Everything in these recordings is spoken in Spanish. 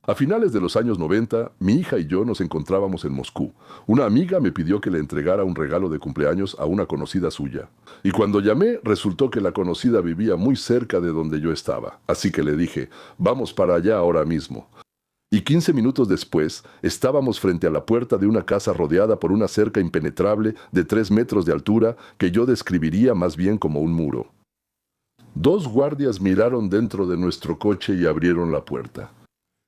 A finales de los años 90, mi hija y yo nos encontrábamos en Moscú. Una amiga me pidió que le entregara un regalo de cumpleaños a una conocida suya. Y cuando llamé, resultó que la conocida vivía muy cerca de donde yo estaba. Así que le dije, vamos para allá ahora mismo. Y 15 minutos después, estábamos frente a la puerta de una casa rodeada por una cerca impenetrable de 3 metros de altura que yo describiría más bien como un muro. 2 guardias miraron dentro de nuestro coche y abrieron la puerta.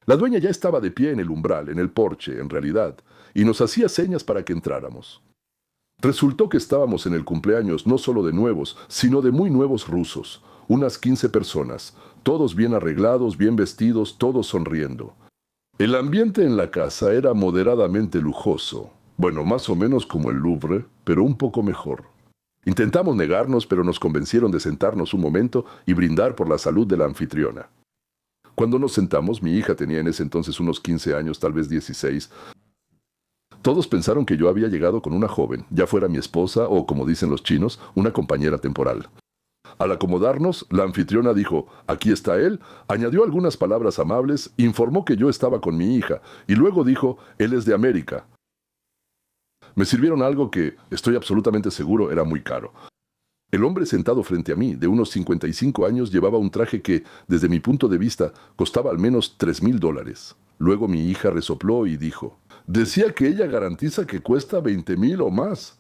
La dueña ya estaba de pie en el umbral, en el porche, en realidad, y nos hacía señas para que entráramos. Resultó que estábamos en el cumpleaños no solo de nuevos, sino de muy nuevos rusos, unas 15 personas, todos bien arreglados, bien vestidos, todos sonriendo. El ambiente en la casa era moderadamente lujoso, bueno, más o menos como el Louvre, pero un poco mejor. Intentamos negarnos, pero nos convencieron de sentarnos un momento y brindar por la salud de la anfitriona. Cuando nos sentamos, mi hija tenía en ese entonces unos 15 años, tal vez 16. Todos pensaron que yo había llegado con una joven, ya fuera mi esposa o, como dicen los chinos, una compañera temporal. Al acomodarnos, la anfitriona dijo, «Aquí está él», añadió algunas palabras amables, informó que yo estaba con mi hija, y luego dijo, «Él es de América». Me sirvieron algo que, estoy absolutamente seguro, era muy caro. El hombre sentado frente a mí, de unos 55 años, llevaba un traje que, desde mi punto de vista, costaba al menos $3,000. Luego mi hija resopló y dijo, «Decía que ella garantiza que cuesta 20,000 o más».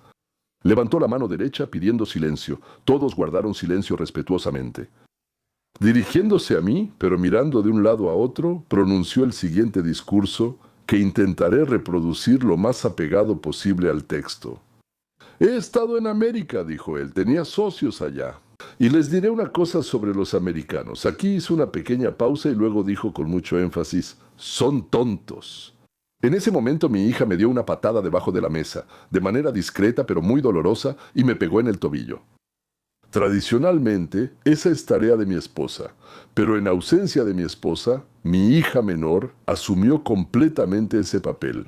Levantó la mano derecha pidiendo silencio. Todos guardaron silencio respetuosamente. Dirigiéndose a mí, pero mirando de un lado a otro, pronunció el siguiente discurso que intentaré reproducir lo más apegado posible al texto. «He estado en América», dijo él, «tenía socios allá. Y les diré una cosa sobre los americanos». Aquí hizo una pequeña pausa y luego dijo con mucho énfasis, «Son tontos». En ese momento mi hija me dio una patada debajo de la mesa, de manera discreta pero muy dolorosa, y me pegó en el tobillo. Tradicionalmente, esa es tarea de mi esposa, pero en ausencia de mi esposa, mi hija menor asumió completamente ese papel.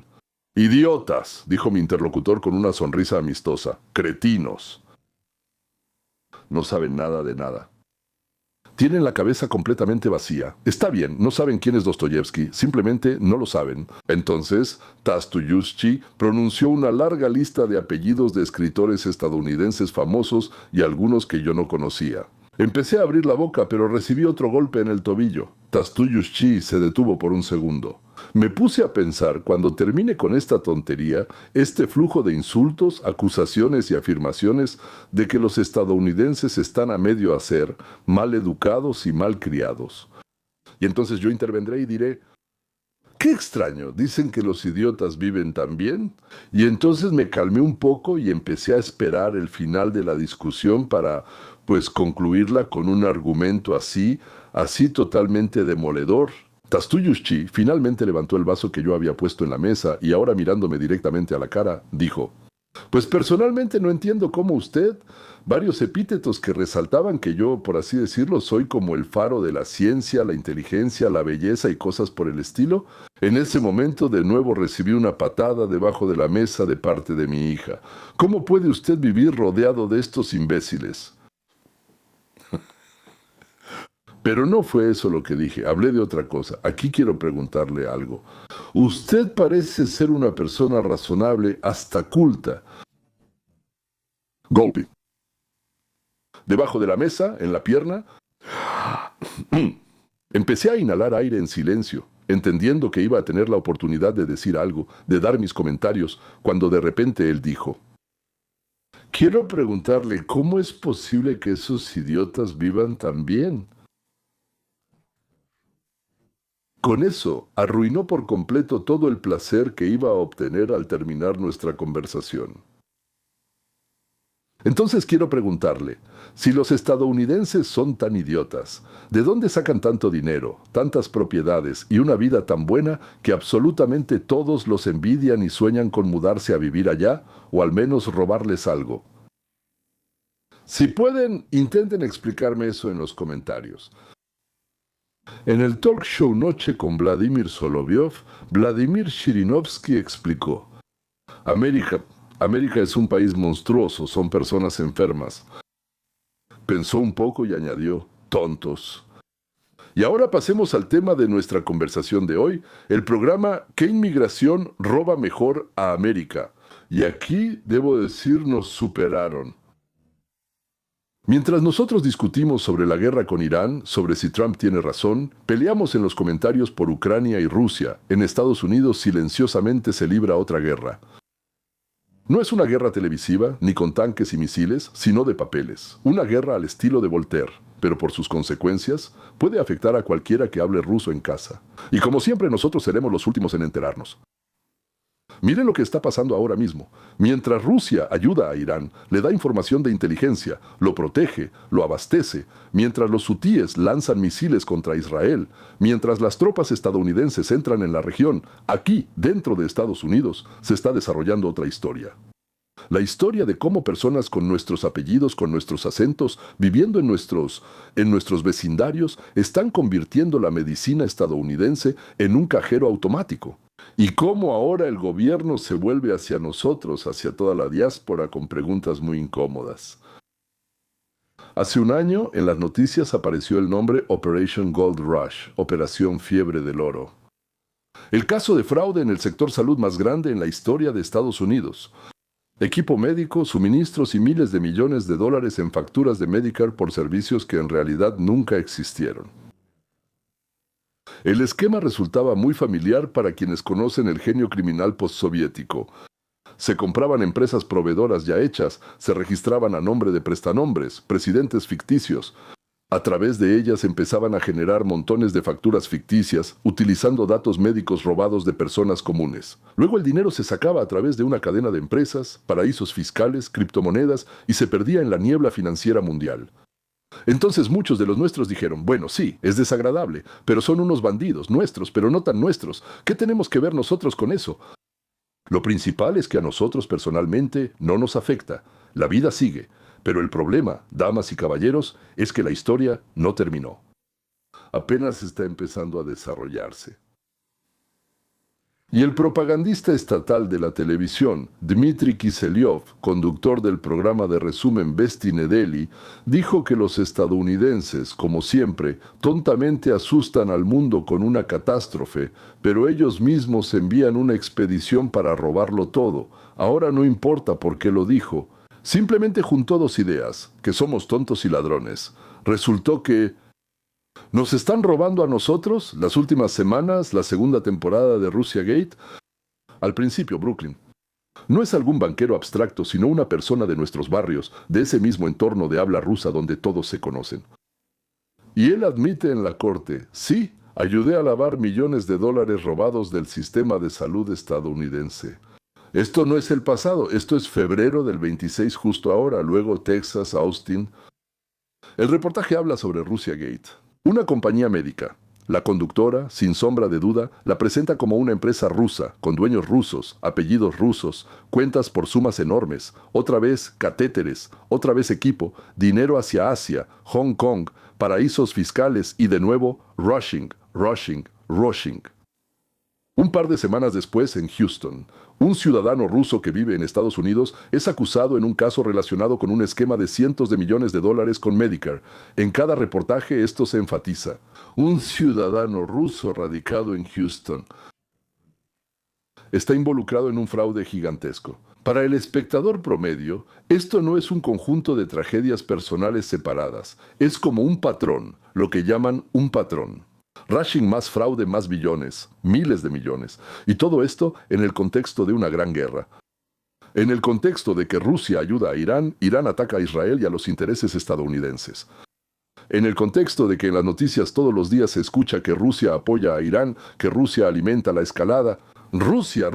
«Idiotas», dijo mi interlocutor con una sonrisa amistosa. «Cretinos». No saben nada de nada. Tienen la cabeza completamente vacía. Está bien, no saben quién es Dostoyevsky, simplemente no lo saben. Entonces, Dostoyevsky pronunció una larga lista de apellidos de escritores estadounidenses famosos y algunos que yo no conocía. Empecé a abrir la boca, pero recibí otro golpe en el tobillo. Dostoyevsky se detuvo por un segundo. Me puse a pensar, cuando termine con esta tontería, este flujo de insultos, acusaciones y afirmaciones de que los estadounidenses están a medio hacer, mal educados y mal criados. Y entonces yo intervendré y diré, «Qué extraño, dicen que los idiotas viven tan bien». Y entonces me calmé un poco y empecé a esperar el final de la discusión para, concluirla con un argumento así totalmente demoledor. Dostoyevsky finalmente levantó el vaso que yo había puesto en la mesa y ahora mirándome directamente a la cara, dijo, «Pues personalmente no entiendo cómo usted, varios epítetos que resaltaban que yo, por así decirlo, soy como el faro de la ciencia, la inteligencia, la belleza y cosas por el estilo». En ese momento de nuevo recibí una patada debajo de la mesa de parte de mi hija. «¿Cómo puede usted vivir rodeado de estos imbéciles?». Pero no fue eso lo que dije, hablé de otra cosa. Aquí quiero preguntarle algo. Usted parece ser una persona razonable, hasta culta. Golpe. Debajo de la mesa, en la pierna. Empecé a inhalar aire en silencio, entendiendo que iba a tener la oportunidad de decir algo, de dar mis comentarios, cuando de repente él dijo, «Quiero preguntarle, ¿cómo es posible que esos idiotas vivan tan bien?». Con eso, arruinó por completo todo el placer que iba a obtener al terminar nuestra conversación. Entonces quiero preguntarle, si los estadounidenses son tan idiotas, ¿de dónde sacan tanto dinero, tantas propiedades y una vida tan buena que absolutamente todos los envidian y sueñan con mudarse a vivir allá, o al menos robarles algo? Si pueden, intenten explicarme eso en los comentarios. En el talk show Noche con Vladimir Soloviov, Vladimir Zhirinovsky explicó, América es un país monstruoso, son personas enfermas. Pensó un poco y añadió, tontos. Y ahora pasemos al tema de nuestra conversación de hoy, el programa ¿Qué inmigración roba mejor a América? Y aquí, debo decir, nos superaron. Mientras nosotros discutimos sobre la guerra con Irán, sobre si Trump tiene razón, peleamos en los comentarios por Ucrania y Rusia. En Estados Unidos silenciosamente se libra otra guerra. No es una guerra televisiva, ni con tanques y misiles, sino de papeles. Una guerra al estilo de Voltaire, pero por sus consecuencias puede afectar a cualquiera que hable ruso en casa. Y como siempre nosotros seremos los últimos en enterarnos. Miren lo que está pasando ahora mismo. Mientras Rusia ayuda a Irán, le da información de inteligencia, lo protege, lo abastece, mientras los hutíes lanzan misiles contra Israel, mientras las tropas estadounidenses entran en la región, aquí, dentro de Estados Unidos, se está desarrollando otra historia. La historia de cómo personas con nuestros apellidos, con nuestros acentos, viviendo en nuestros vecindarios, están convirtiendo la medicina estadounidense en un cajero automático. Y cómo ahora el gobierno se vuelve hacia nosotros, hacia toda la diáspora, con preguntas muy incómodas. Hace un año, en las noticias apareció el nombre Operation Gold Rush, Operación Fiebre del Oro. El caso de fraude en el sector salud más grande en la historia de Estados Unidos. Equipo médico, suministros y miles de millones de dólares en facturas de Medicare por servicios que en realidad nunca existieron. El esquema resultaba muy familiar para quienes conocen el genio criminal postsoviético. Se compraban empresas proveedoras ya hechas, se registraban a nombre de prestanombres, presidentes ficticios. A través de ellas empezaban a generar montones de facturas ficticias, utilizando datos médicos robados de personas comunes. Luego el dinero se sacaba a través de una cadena de empresas, paraísos fiscales, criptomonedas y se perdía en la niebla financiera mundial. Entonces muchos de los nuestros dijeron, bueno, sí, es desagradable, pero son unos bandidos, nuestros, pero no tan nuestros. ¿Qué tenemos que ver nosotros con eso? Lo principal es que a nosotros personalmente no nos afecta. La vida sigue. Pero el problema, damas y caballeros, es que la historia no terminó. Apenas está empezando a desarrollarse. Y el propagandista estatal de la televisión, Dmitry Kiselyov, conductor del programa de resumen Vesti Nedeli, dijo que los estadounidenses, como siempre, tontamente asustan al mundo con una catástrofe, pero ellos mismos envían una expedición para robarlo todo. Ahora no importa por qué lo dijo. Simplemente juntó dos ideas, que somos tontos y ladrones. Resultó que ¿nos están robando a nosotros las últimas semanas, la segunda temporada de Russia Gate? Al principio, Brooklyn. No es algún banquero abstracto, sino una persona de nuestros barrios, de ese mismo entorno de habla rusa donde todos se conocen. Y él admite en la corte, sí, ayudé a lavar millones de dólares robados del sistema de salud estadounidense. Esto no es el pasado, esto es febrero del 26 justo ahora, luego Texas, Austin. El reportaje habla sobre Russia Gate. Una compañía médica. La conductora, sin sombra de duda, la presenta como una empresa rusa, con dueños rusos, apellidos rusos, cuentas por sumas enormes, otra vez catéteres, otra vez equipo, dinero hacia Asia, Hong Kong, paraísos fiscales y de nuevo rushing. Un par de semanas después, en Houston, un ciudadano ruso que vive en Estados Unidos es acusado en un caso relacionado con un esquema de cientos de millones de dólares con Medicare. En cada reportaje esto se enfatiza. Un ciudadano ruso radicado en Houston está involucrado en un fraude gigantesco. Para el espectador promedio, esto no es un conjunto de tragedias personales separadas. Es como un patrón, lo que llaman un patrón. Rushing más fraude, más billones, miles de millones. Y todo esto en el contexto de una gran guerra. En el contexto de que Rusia ayuda a Irán, Irán ataca a Israel y a los intereses estadounidenses. En el contexto de que en las noticias todos los días se escucha que Rusia apoya a Irán, que Rusia alimenta la escalada. Rusia,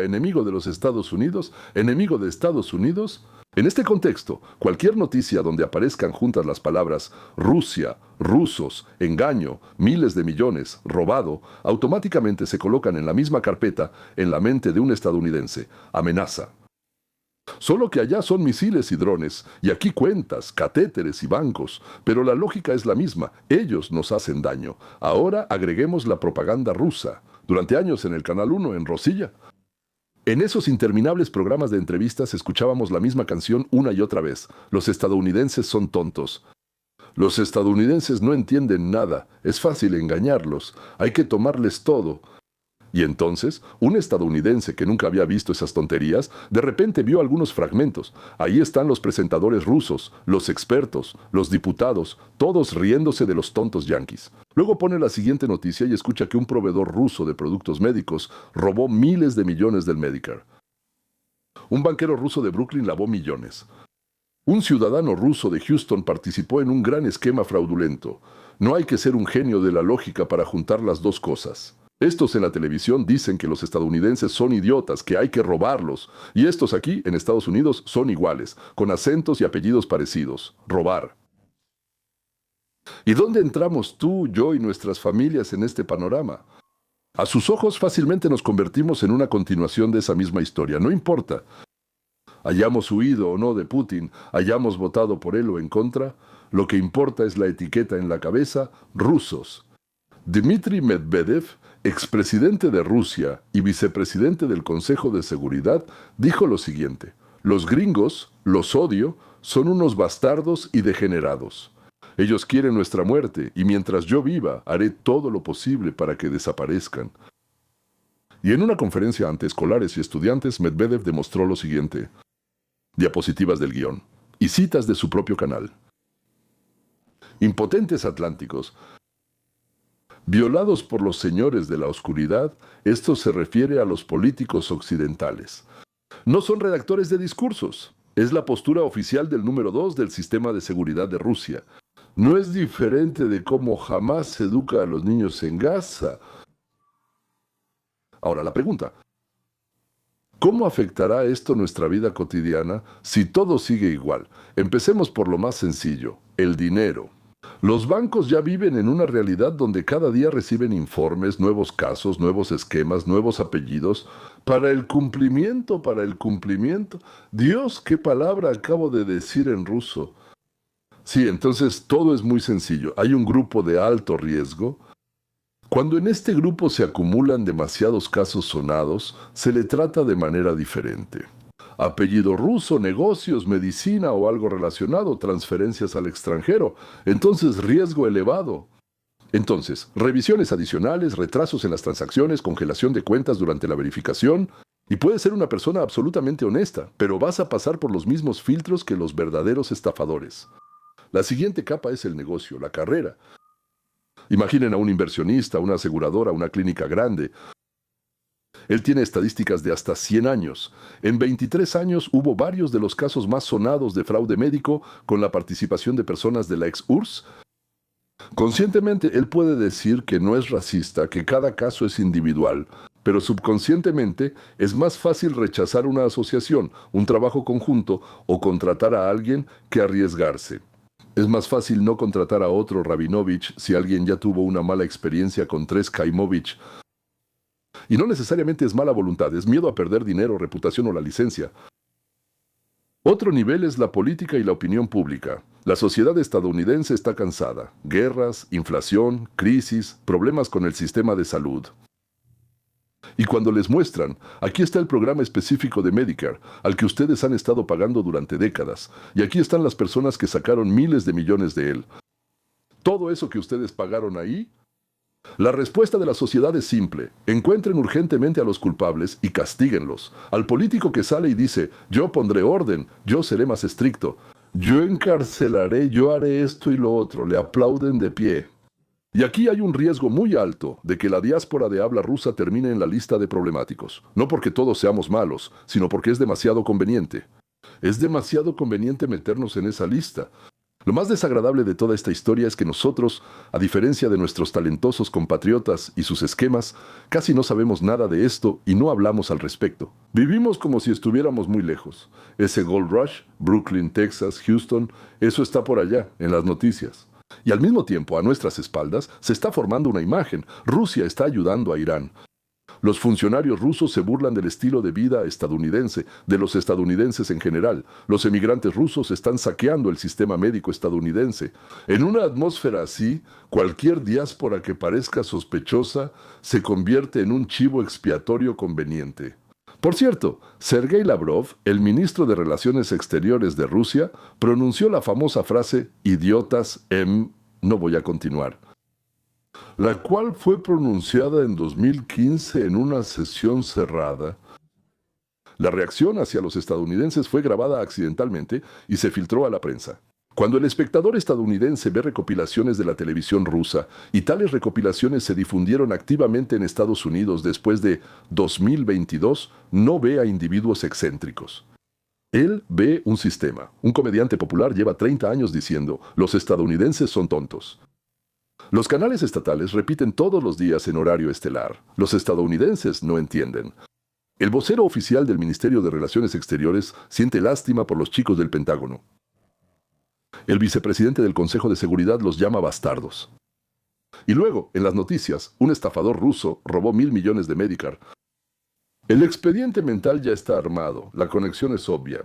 enemigo de los Estados Unidos, enemigo de Estados Unidos. En este contexto, cualquier noticia donde aparezcan juntas las palabras Rusia, rusos, engaño, miles de millones, robado, automáticamente se colocan en la misma carpeta en la mente de un estadounidense. Amenaza. Solo que allá son misiles y drones, y aquí cuentas, catéteres y bancos, pero la lógica es la misma, ellos nos hacen daño. Ahora agreguemos la propaganda rusa. Durante años en el Canal 1, en Rosilla. En esos interminables programas de entrevistas escuchábamos la misma canción una y otra vez. Los estadounidenses son tontos. Los estadounidenses no entienden nada, es fácil engañarlos, hay que tomarles todo. Y entonces, un estadounidense que nunca había visto esas tonterías, de repente vio algunos fragmentos. Ahí están los presentadores rusos, los expertos, los diputados, todos riéndose de los tontos yanquis. Luego pone la siguiente noticia y escucha que un proveedor ruso de productos médicos robó miles de millones del Medicare. Un banquero ruso de Brooklyn lavó millones. Un ciudadano ruso de Houston participó en un gran esquema fraudulento. No hay que ser un genio de la lógica para juntar las dos cosas. Estos en la televisión dicen que los estadounidenses son idiotas, que hay que robarlos. Y estos aquí, en Estados Unidos, son iguales, con acentos y apellidos parecidos. Robar. ¿Y dónde entramos tú, yo y nuestras familias en este panorama? A sus ojos fácilmente nos convertimos en una continuación de esa misma historia. No importa. Hayamos huido o no de Putin, hayamos votado por él o en contra, lo que importa es la etiqueta en la cabeza, rusos. Dmitry Medvedev, expresidente de Rusia y vicepresidente del Consejo de Seguridad, dijo lo siguiente: los gringos, los odio, son unos bastardos y degenerados. Ellos quieren nuestra muerte y mientras yo viva haré todo lo posible para que desaparezcan. Y en una conferencia ante escolares y estudiantes, Medvedev demostró lo siguiente. Diapositivas del guión y citas de su propio canal. Impotentes atlánticos, violados por los señores de la oscuridad, esto se refiere a los políticos occidentales. No son redactores de discursos, es la postura oficial del número 2 del sistema de seguridad de Rusia. No es diferente de cómo jamás se educa a los niños en Gaza. Ahora la pregunta, ¿cómo afectará esto nuestra vida cotidiana si todo sigue igual? Empecemos por lo más sencillo, el dinero. Los bancos ya viven en una realidad donde cada día reciben informes, nuevos casos, nuevos esquemas, nuevos apellidos. Para el cumplimiento. Dios, ¿qué palabra acabo de decir en ruso? Sí, entonces todo es muy sencillo. Hay un grupo de alto riesgo. Cuando en este grupo se acumulan demasiados casos sonados, se le trata de manera diferente. Apellido ruso, negocios, medicina o algo relacionado, transferencias al extranjero. Entonces, riesgo elevado. Entonces, revisiones adicionales, retrasos en las transacciones, congelación de cuentas durante la verificación. Y puedes ser una persona absolutamente honesta, pero vas a pasar por los mismos filtros que los verdaderos estafadores. La siguiente capa es el negocio, la carrera. Imaginen a un inversionista, una aseguradora, una clínica grande. Él tiene estadísticas de hasta 100 años. En 23 años hubo varios de los casos más sonados de fraude médico con la participación de personas de la ex-URSS. Conscientemente, él puede decir que no es racista, que cada caso es individual, pero subconscientemente es más fácil rechazar una asociación, un trabajo conjunto o contratar a alguien que arriesgarse. Es más fácil no contratar a otro Rabinovich si alguien ya tuvo una mala experiencia con 3 Kaimovich. Y no necesariamente es mala voluntad, es miedo a perder dinero, reputación o la licencia. Otro nivel es la política y la opinión pública. La sociedad estadounidense está cansada. Guerras, inflación, crisis, problemas con el sistema de salud. Y cuando les muestran, aquí está el programa específico de Medicare, al que ustedes han estado pagando durante décadas, y aquí están las personas que sacaron miles de millones de él. Todo eso que ustedes pagaron ahí. La respuesta de la sociedad es simple. Encuentren urgentemente a los culpables y castíguenlos. Al político que sale y dice, yo pondré orden, yo seré más estricto, yo encarcelaré, yo haré esto y lo otro, le aplauden de pie. Y aquí hay un riesgo muy alto de que la diáspora de habla rusa termine en la lista de problemáticos. No porque todos seamos malos, sino porque es demasiado conveniente. Es demasiado conveniente meternos en esa lista. Lo más desagradable de toda esta historia es que nosotros, a diferencia de nuestros talentosos compatriotas y sus esquemas, casi no sabemos nada de esto y no hablamos al respecto. Vivimos como si estuviéramos muy lejos. Ese Gold Rush, Brooklyn, Texas, Houston, eso está por allá, en las noticias. Y al mismo tiempo, a nuestras espaldas, se está formando una imagen. Rusia está ayudando a Irán. Los funcionarios rusos se burlan del estilo de vida estadounidense, de los estadounidenses en general. Los emigrantes rusos están saqueando el sistema médico estadounidense. En una atmósfera así, cualquier diáspora que parezca sospechosa se convierte en un chivo expiatorio conveniente. Por cierto, Sergei Lavrov, el ministro de Relaciones Exteriores de Rusia, pronunció la famosa frase idiotas no voy a continuar, la cual fue pronunciada en 2015 en una sesión cerrada. La reacción hacia los estadounidenses fue grabada accidentalmente y se filtró a la prensa. Cuando el espectador estadounidense ve recopilaciones de la televisión rusa, y tales recopilaciones se difundieron activamente en Estados Unidos después de 2022, no ve a individuos excéntricos. Él ve un sistema. Un comediante popular lleva 30 años diciendo, los estadounidenses son tontos. Los canales estatales repiten todos los días en horario estelar. Los estadounidenses no entienden. El vocero oficial del Ministerio de Relaciones Exteriores siente lástima por los chicos del Pentágono. El vicepresidente del Consejo de Seguridad los llama bastardos. Y luego, en las noticias, un estafador ruso robó 1.000 millones de Medicare. El expediente mental ya está armado, la conexión es obvia.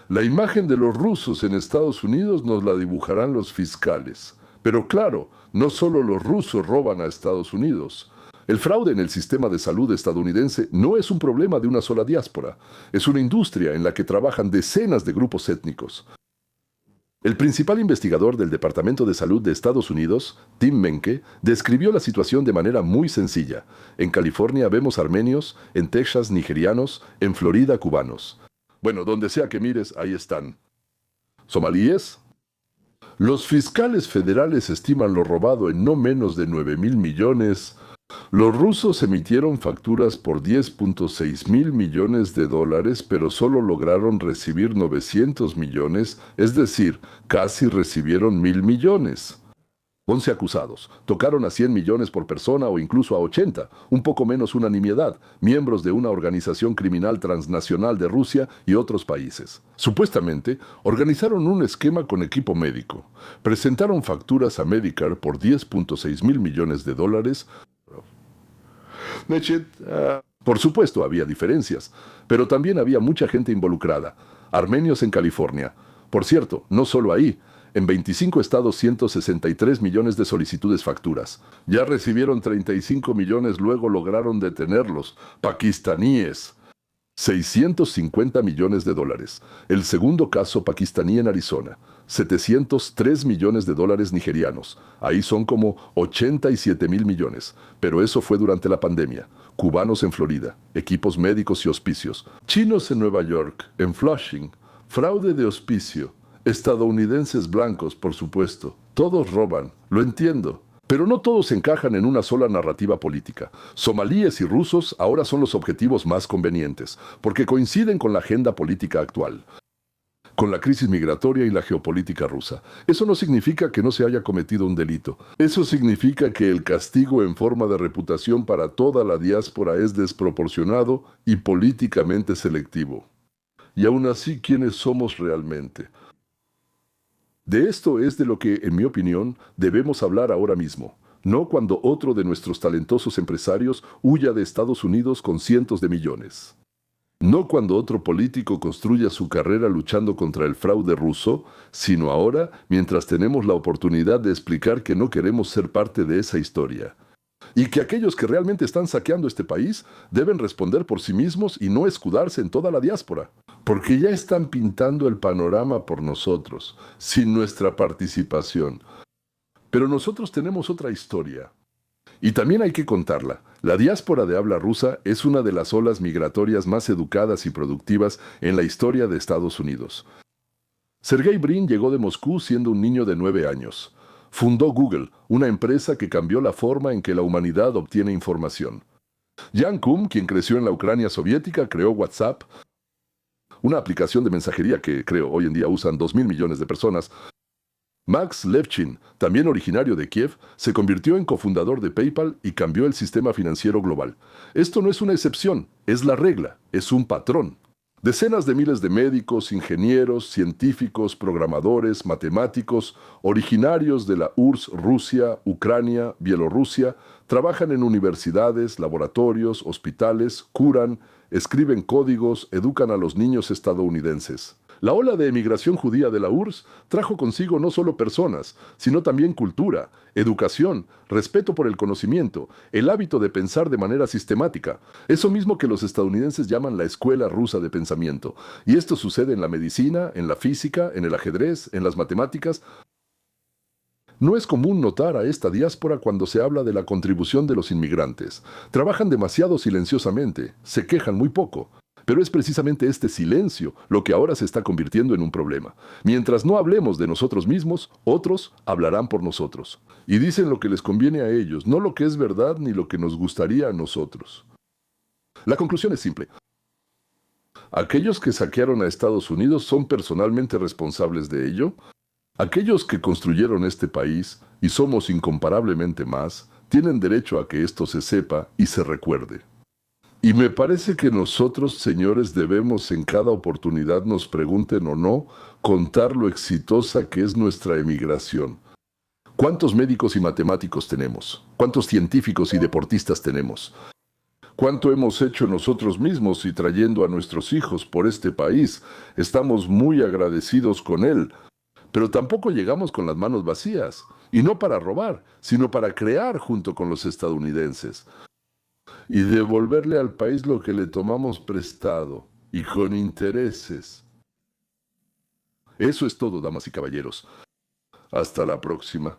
La imagen de los rusos en Estados Unidos nos la dibujarán los fiscales. Pero claro, no solo los rusos roban a Estados Unidos. El fraude en el sistema de salud estadounidense no es un problema de una sola diáspora. Es una industria en la que trabajan decenas de grupos étnicos. El principal investigador del Departamento de Salud de Estados Unidos, Tim Menke, describió la situación de manera muy sencilla. En California vemos armenios, en Texas nigerianos, en Florida cubanos. Bueno, donde sea que mires, ahí están. ¿Somalíes? Los fiscales federales estiman lo robado en no menos de 9.000 millones. Los rusos emitieron facturas por 10.6 mil millones de dólares, pero solo lograron recibir 900 millones, es decir, casi recibieron 1.000 millones. 11 acusados, tocaron a 100 millones por persona o incluso a 80, un poco menos una nimiedad, miembros de una organización criminal transnacional de Rusia y otros países. Supuestamente, organizaron un esquema con equipo médico. Presentaron facturas a Medicare por 10.6 mil millones de dólares. Por supuesto, había diferencias, pero también había mucha gente involucrada. Armenios en California. Por cierto, no solo ahí. En 25 estados 163 millones de solicitudes facturas. Ya recibieron 35 millones, luego lograron detenerlos. Pakistaníes. 650 millones de dólares. El segundo caso pakistaní en Arizona. 703 millones de dólares nigerianos. Ahí son como 87 mil millones. Pero eso fue durante la pandemia. Cubanos en Florida. Equipos médicos y hospicios. Chinos en Nueva York. En Flushing. Fraude de hospicio. Estadounidenses blancos, por supuesto. Todos roban. Lo entiendo. Pero no todos encajan en una sola narrativa política. Somalíes y rusos ahora son los objetivos más convenientes, porque coinciden con la agenda política actual, con la crisis migratoria y la geopolítica rusa. Eso no significa que no se haya cometido un delito. Eso significa que el castigo en forma de reputación para toda la diáspora es desproporcionado y políticamente selectivo. Y aún así, ¿quiénes somos realmente? De esto es de lo que, en mi opinión, debemos hablar ahora mismo, no cuando otro de nuestros talentosos empresarios huya de Estados Unidos con cientos de millones. No cuando otro político construya su carrera luchando contra el fraude ruso, sino ahora mientras tenemos la oportunidad de explicar que no queremos ser parte de esa historia. Y que aquellos que realmente están saqueando este país deben responder por sí mismos y no escudarse en toda la diáspora. Porque ya están pintando el panorama por nosotros, sin nuestra participación. Pero nosotros tenemos otra historia. Y también hay que contarla. La diáspora de habla rusa es una de las olas migratorias más educadas y productivas en la historia de Estados Unidos. Sergey Brin llegó de Moscú siendo un niño de 9 años. Fundó Google, una empresa que cambió la forma en que la humanidad obtiene información. Jan Koum, quien creció en la Ucrania soviética, creó WhatsApp, una aplicación de mensajería que creo hoy en día usan 2.000 millones de personas. Max Levchin, también originario de Kiev, se convirtió en cofundador de PayPal y cambió el sistema financiero global. Esto no es una excepción, es la regla, es un patrón. Decenas de miles de médicos, ingenieros, científicos, programadores, matemáticos, originarios de la URSS, Rusia, Ucrania, Bielorrusia, trabajan en universidades, laboratorios, hospitales, curan, escriben códigos, educan a los niños estadounidenses. La ola de emigración judía de la URSS trajo consigo no solo personas, sino también cultura, educación, respeto por el conocimiento, el hábito de pensar de manera sistemática, eso mismo que los estadounidenses llaman la escuela rusa de pensamiento. Y esto sucede en la medicina, en la física, en el ajedrez, en las matemáticas. No es común notar a esta diáspora cuando se habla de la contribución de los inmigrantes. Trabajan demasiado silenciosamente, se quejan muy poco. Pero es precisamente este silencio lo que ahora se está convirtiendo en un problema. Mientras no hablemos de nosotros mismos, otros hablarán por nosotros. Y dicen lo que les conviene a ellos, no lo que es verdad ni lo que nos gustaría a nosotros. La conclusión es simple. ¿Aquellos que saquearon a Estados Unidos son personalmente responsables de ello? Aquellos que construyeron este país, y somos incomparablemente más, tienen derecho a que esto se sepa y se recuerde. Y me parece que nosotros, señores, debemos en cada oportunidad, nos pregunten o no, contar lo exitosa que es nuestra emigración. ¿Cuántos médicos y matemáticos tenemos? ¿Cuántos científicos y deportistas tenemos? ¿Cuánto hemos hecho nosotros mismos y trayendo a nuestros hijos por este país? Estamos muy agradecidos con él. Pero tampoco llegamos con las manos vacías, y no para robar, sino para crear junto con los estadounidenses y devolverle al país lo que le tomamos prestado, y con intereses. Eso es todo, damas y caballeros. Hasta la próxima.